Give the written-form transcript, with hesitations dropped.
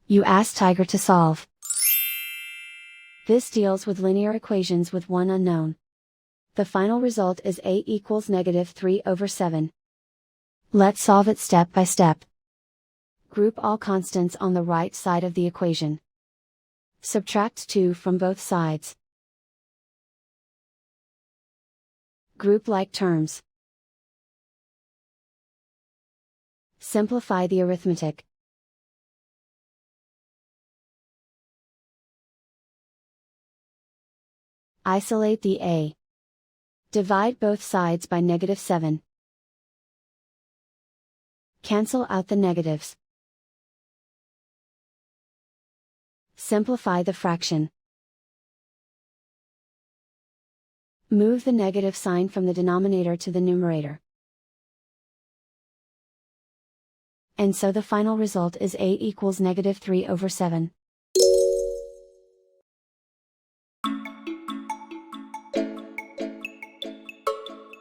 You ask Tiger to solve. This deals with linear equations with one unknown. The final result is a equals -3/7. Let's solve it step by step. Group all constants on the right side of the equation. Subtract 2 from both sides. Group like terms. Simplify the arithmetic. Isolate the a. Divide both sides by -7. Cancel out the negatives. Simplify the fraction. Move the negative sign from the denominator to the numerator. And so the final result is a equals -3/7.